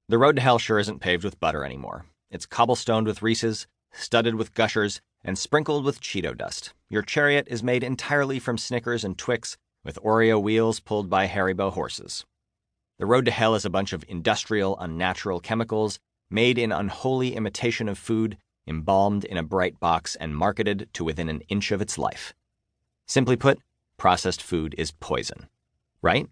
The road to hell sure isn't paved with butter anymore. It's cobblestoned with Reese's, studded with Gushers, and sprinkled with Cheeto dust. Your chariot is made entirely from Snickers and Twix, with Oreo wheels pulled by Haribo horses. The road to hell is a bunch of industrial, unnatural chemicals made in unholy imitation of food, embalmed in a bright box and marketed to within an inch of its life. Simply put, processed food is poison. Right?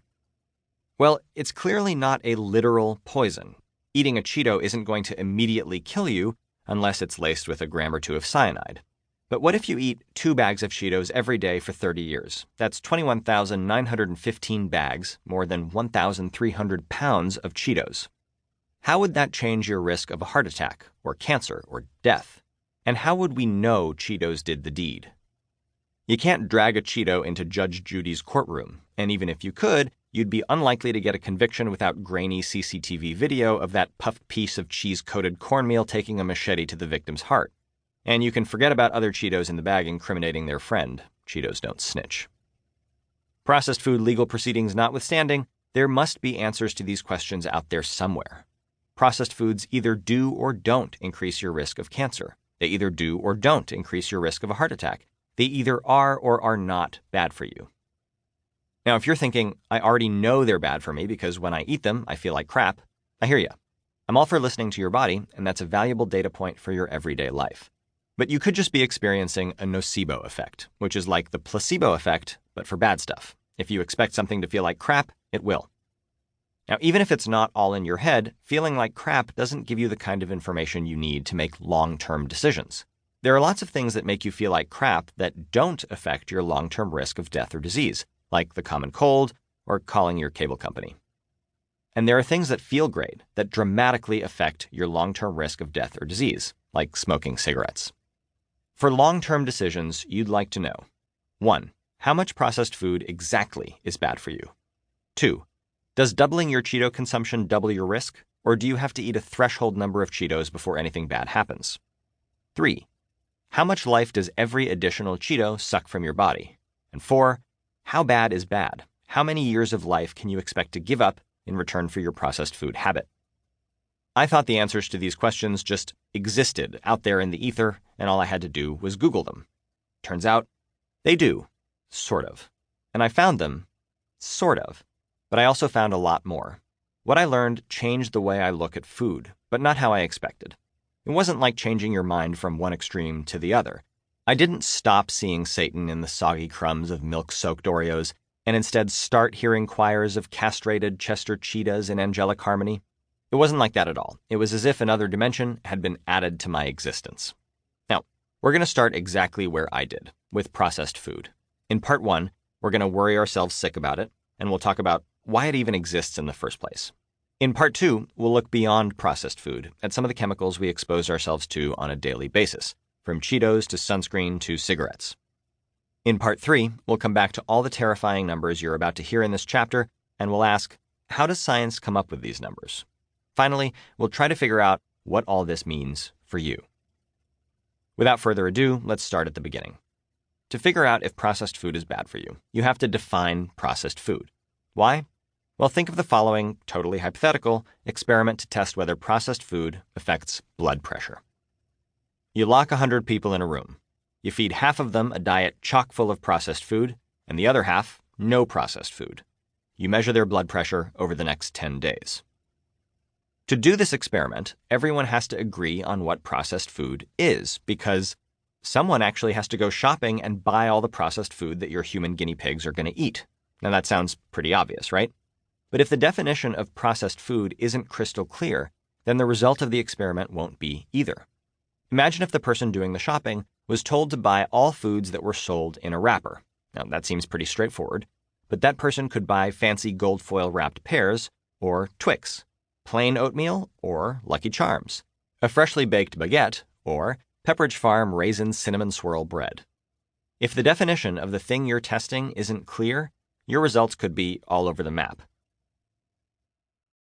Well, it's clearly not a literal poison. Eating a Cheeto isn't going to immediately kill you unless it's laced with a gram or two of cyanide. But what if you eat 2 bags of Cheetos every day for 30 years? That's 21,915 bags, more than 1,300 pounds of Cheetos. How would that change your risk of a heart attack, or cancer, or death? And how would we know Cheetos did the deed? You can't drag a Cheeto into Judge Judy's courtroom, and even if you could, you'd be unlikely to get a conviction without grainy CCTV video of that puffed piece of cheese-coated cornmeal taking a machete to the victim's heart. And you can forget about other Cheetos in the bag incriminating their friend. Cheetos don't snitch. Processed food legal proceedings notwithstanding, there must be answers to these questions out there somewhere. Processed foods either do or don't increase your risk of cancer. They either do or don't increase your risk of a heart attack. They either are or are not bad for you. Now, if you're thinking, I already know they're bad for me because when I eat them, I feel like crap, I hear you. I'm all for listening to your body, and that's a valuable data point for your everyday life. But you could just be experiencing a nocebo effect, which is like the placebo effect, but for bad stuff. If you expect something to feel like crap, it will. Now, even if it's not all in your head, feeling like crap doesn't give you the kind of information you need to make long-term decisions. There are lots of things that make you feel like crap that don't affect your long-term risk of death or disease, like the common cold or calling your cable company. And there are things that feel great that dramatically affect your long-term risk of death or disease, like smoking cigarettes. For long-term decisions, you'd like to know: 1. How much processed food exactly is bad for you? 2. Does doubling your Cheeto consumption double your risk, or do you have to eat a threshold number of Cheetos before anything bad happens? 3. How much life does every additional Cheeto suck from your body? And 4. How bad is bad? How many years of life can you expect to give up in return for your processed food habit? I thought the answers to these questions just existed out there in the ether, and all I had to do was Google them. Turns out, they do. Sort of. And I found them. Sort of. But I also found a lot more. What I learned changed the way I look at food, but not how I expected. It wasn't like changing your mind from one extreme to the other. I didn't stop seeing Satan in the soggy crumbs of milk-soaked Oreos, and instead start hearing choirs of castrated Chester cheetahs in angelic harmony. It wasn't like that at all. It was as if another dimension had been added to my existence. Now, we're going to start exactly where I did, with processed food. In part 1, we're going to worry ourselves sick about it, and we'll talk about why it even exists in the first place. In part 2, we'll look beyond processed food at some of the chemicals we expose ourselves to on a daily basis, from Cheetos to sunscreen to cigarettes. In part 3, we'll come back to all the terrifying numbers you're about to hear in this chapter, and we'll ask, how does science come up with these numbers? Finally, we'll try to figure out what all this means for you. Without further ado, let's start at the beginning. To figure out if processed food is bad for you, you have to define processed food. Why? Well, think of the following totally hypothetical experiment to test whether processed food affects blood pressure. You lock 100 people in a room. You feed half of them a diet chock full of processed food, and the other half, no processed food. You measure their blood pressure over the next 10 days. To do this experiment, everyone has to agree on what processed food is, because someone actually has to go shopping and buy all the processed food that your human guinea pigs are going to eat. Now that sounds pretty obvious, right? But if the definition of processed food isn't crystal clear, then the result of the experiment won't be either. Imagine if the person doing the shopping was told to buy all foods that were sold in a wrapper. Now that seems pretty straightforward, but that person could buy fancy gold foil wrapped pears, or Twix, plain oatmeal, or Lucky Charms, a freshly baked baguette, or Pepperidge Farm raisin cinnamon swirl bread. If the definition of the thing you're testing isn't clear, your results could be all over the map.